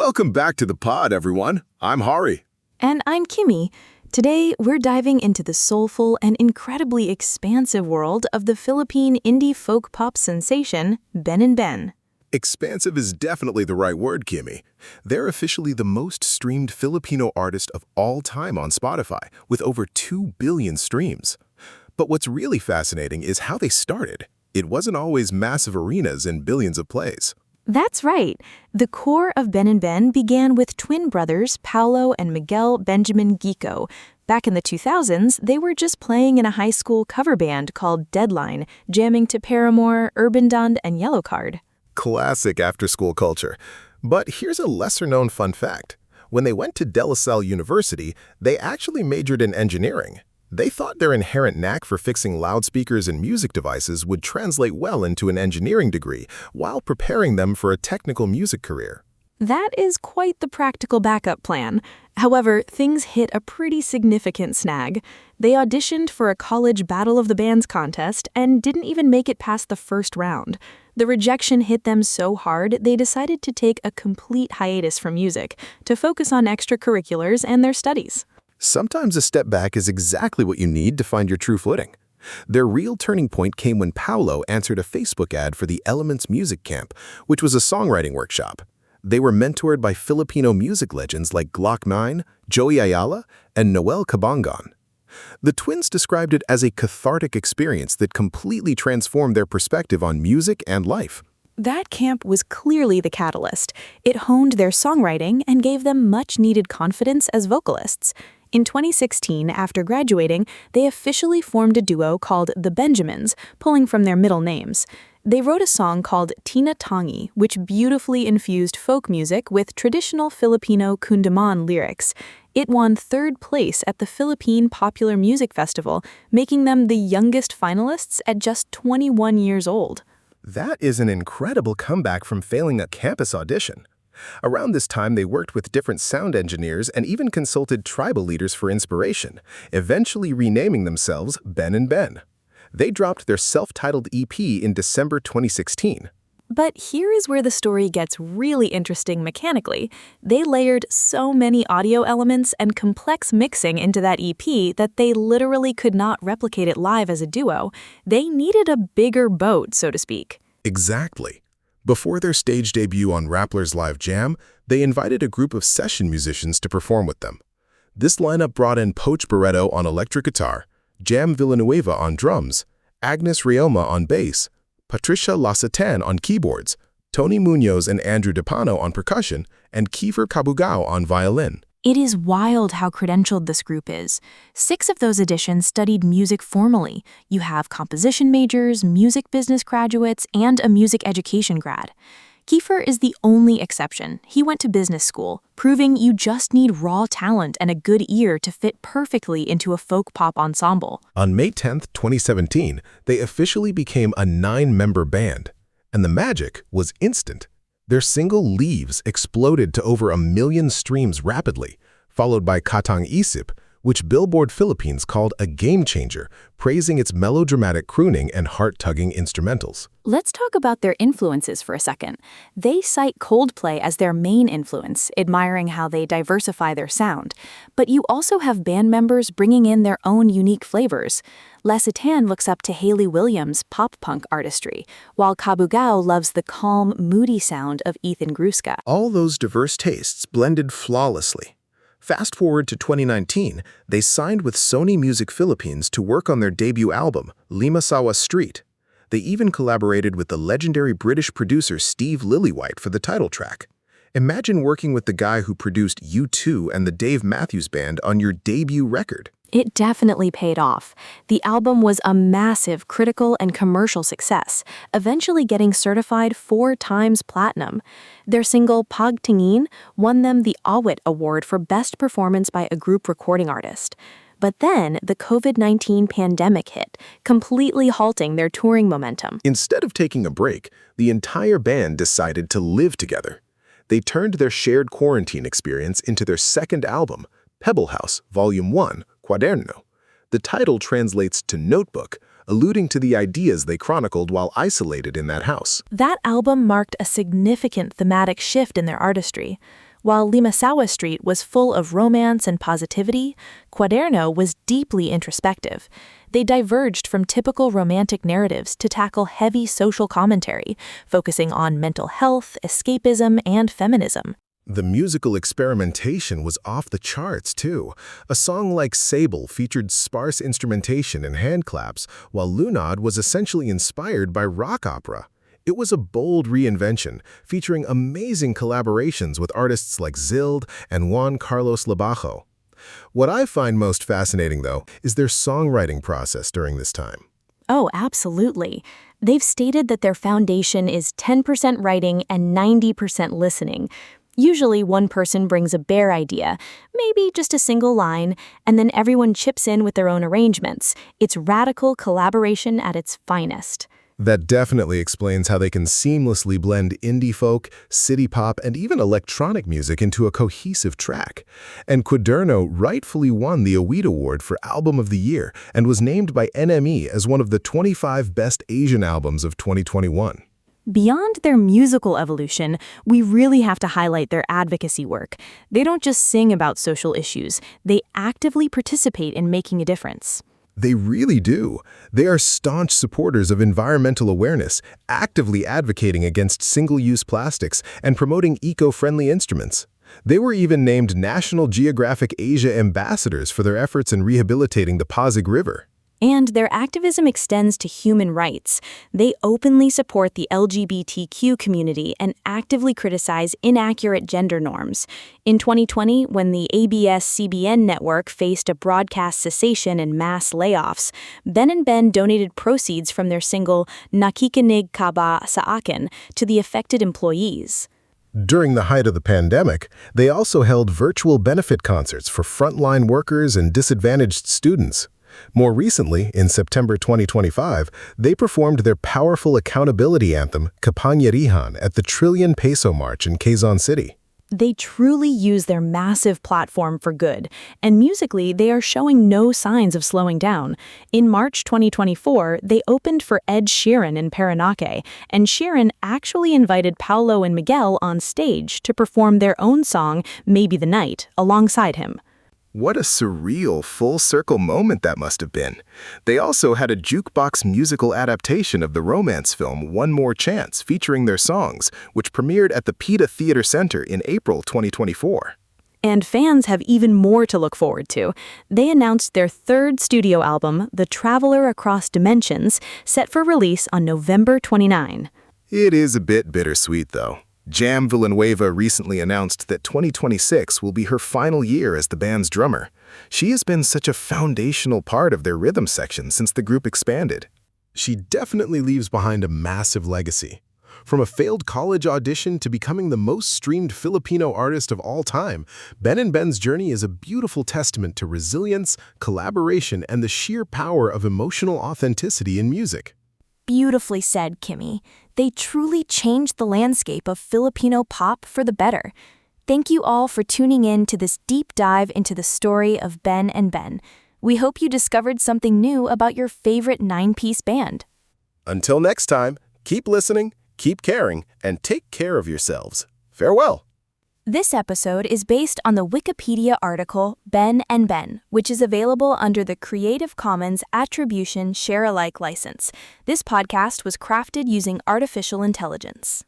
Welcome back to the pod, everyone. I'm Hari. And I'm Kimmy. Today, we're diving into the soulful and incredibly expansive world of the Philippine indie folk pop sensation, Ben&Ben. Expansive is definitely the right word, Kimmy. They're officially the most streamed Filipino artist of all time on Spotify, with over 2 billion streams. But what's really fascinating is how they started. It wasn't always massive arenas and billions of plays. That's right. The core of Ben&Ben began with twin brothers Paolo and Miguel Benjamin Gico. Back in the 2000s, they were just playing in a high school cover band called Deadline, jamming to Paramore, Urban Dund, and Yellowcard. Classic after-school culture. But here's a lesser-known fun fact. When they went to De La Salle University, they actually majored in engineering. They thought their inherent knack for fixing loudspeakers and music devices would translate well into an engineering degree while preparing them for a technical music career. That is quite the practical backup plan. However, things hit a pretty significant snag. They auditioned for a college Battle of the Bands contest and didn't even make it past the first round. The rejection hit them so hard, they decided to take a complete hiatus from music to focus on extracurriculars and their studies. Sometimes a step back is exactly what you need to find your true footing. Their real turning point came when Paolo answered a Facebook ad for the Elements Music Camp, which was a songwriting workshop. They were mentored by Filipino music legends like Glock 9, Joey Ayala, and Noel Cabangon. The twins described it as a cathartic experience that completely transformed their perspective on music and life. That camp was clearly the catalyst. It honed their songwriting and gave them much-needed confidence as vocalists. In 2016, after graduating, they officially formed a duo called the Benjamins, pulling from their middle names. They wrote a song called Tina Tangi, which beautifully infused folk music with traditional Filipino kundaman lyrics. It won third place at the Philippine Popular Music Festival, making them the youngest finalists at just 21 years old. That is an incredible comeback from failing a campus audition. Around this time, they worked with different sound engineers and even consulted tribal leaders for inspiration, eventually renaming themselves Ben&Ben. They dropped their self-titled EP in December 2016. But here is where the story gets really interesting mechanically. They layered so many audio elements and complex mixing into that EP that they literally could not replicate it live as a duo. They needed a bigger boat, so to speak. Exactly. Before their stage debut on Rappler's Live Jam, they invited a group of session musicians to perform with them. This lineup brought in Poch Barreto on electric guitar, Jam Villanueva on drums, Agnes Rioma on bass, Patricia Lasatan on keyboards, Tony Munoz and Andrew DePano on percussion, and Kiefer Kabugao on violin. It is wild how credentialed this group is. 6 of those additions studied music formally. You have composition majors, music business graduates, and a music education grad. Kiefer is the only exception. He went to business school, proving you just need raw talent and a good ear to fit perfectly into a folk pop ensemble. On May 10, 2017, they officially became a 9-member band. And the magic was instant. Their single Leaves exploded to over 1 million streams rapidly, followed by Katang Isip, which Billboard Philippines called a game changer, praising its melodramatic crooning and heart-tugging instrumentals. Let's talk about their influences for a second. They cite Coldplay as their main influence, admiring how they diversify their sound. But you also have band members bringing in their own unique flavors. Lasatan looks up to Hayley Williams' pop-punk artistry, while Kabugao loves the calm, moody sound of Ethan Gruska. All those diverse tastes blended flawlessly. Fast forward to 2019, they signed with Sony Music Philippines to work on their debut album, Limasawa Street. They even collaborated with the legendary British producer Steve Lillywhite for the title track. Imagine working with the guy who produced U2 and the Dave Matthews Band on your debut record. It definitely paid off. The album was a massive critical and commercial success, eventually getting certified 4 times platinum. Their single Pag Tingin won them the Awit Award for Best Performance by a Group Recording Artist. But then the COVID-19 pandemic hit, completely halting their touring momentum. Instead of taking a break, the entire band decided to live together. They turned their shared quarantine experience into their second album, Pebble House, Volume 1, Quaderno. The title translates to notebook, alluding to the ideas they chronicled while isolated in that house. That album marked a significant thematic shift in their artistry. While Limasawa Street was full of romance and positivity, Quaderno was deeply introspective. They diverged from typical romantic narratives to tackle heavy social commentary, focusing on mental health, escapism, and feminism. The musical experimentation was off the charts, too. A song like Sable featured sparse instrumentation and hand claps, while Lunad was essentially inspired by rock opera. It was a bold reinvention, featuring amazing collaborations with artists like Zild and Juan Carlos Labajo. What I find most fascinating, though, is their songwriting process during this time. Oh, absolutely. They've stated that their foundation is 10% writing and 90% listening. Usually one person brings a bare idea, maybe just a single line, and then everyone chips in with their own arrangements. It's radical collaboration at its finest. That definitely explains how they can seamlessly blend indie folk, city pop, and even electronic music into a cohesive track. And Quaderno rightfully won the Awit Award for Album of the Year and was named by NME as one of the 25 best Asian albums of 2021. Beyond their musical evolution, we really have to highlight their advocacy work. They don't just sing about social issues, they actively participate in making a difference. They really do. They are staunch supporters of environmental awareness, actively advocating against single-use plastics and promoting eco-friendly instruments. They were even named National Geographic Asia ambassadors for their efforts in rehabilitating the Pasig River. And their activism extends to human rights. They openly support the LGBTQ community and actively criticize inaccurate gender norms. In 2020, when the ABS-CBN network faced a broadcast cessation and mass layoffs, Ben&Ben donated proceeds from their single Nakikinig Ka Ba Sa Akin to the affected employees. During the height of the pandemic, they also held virtual benefit concerts for frontline workers and disadvantaged students. More recently, in September 2025, they performed their powerful accountability anthem, Kapangyarihan, at the Trillion Peso March in Quezon City. They truly use their massive platform for good, and musically, they are showing no signs of slowing down. In March 2024, they opened for Ed Sheeran in Parañaque, and Sheeran actually invited Paulo and Miguel on stage to perform their own song, Maybe the Night, alongside him. What a surreal, full-circle moment that must have been. They also had a jukebox musical adaptation of the romance film One More Chance featuring their songs, which premiered at the PETA Theater Center in April 2024. And fans have even more to look forward to. They announced their third studio album, The Traveler Across Dimensions, set for release on November 29. It is a bit bittersweet, though. Jam Villanueva recently announced that 2026 will be her final year as the band's drummer. She has been such a foundational part of their rhythm section since the group expanded. She definitely leaves behind a massive legacy. From a failed college audition to becoming the most streamed Filipino artist of all time, Ben&Ben's journey is a beautiful testament to resilience, collaboration, and the sheer power of emotional authenticity in music. Beautifully said, Kimmy. They truly changed the landscape of Filipino pop for the better. Thank you all for tuning in to this deep dive into the story of Ben&Ben. We hope you discovered something new about your favorite 9-piece band. Until next time, keep listening, keep caring, and take care of yourselves. Farewell. This episode is based on the Wikipedia article Ben&Ben, which is available under the Creative Commons Attribution Share-alike license. This podcast was crafted using artificial intelligence.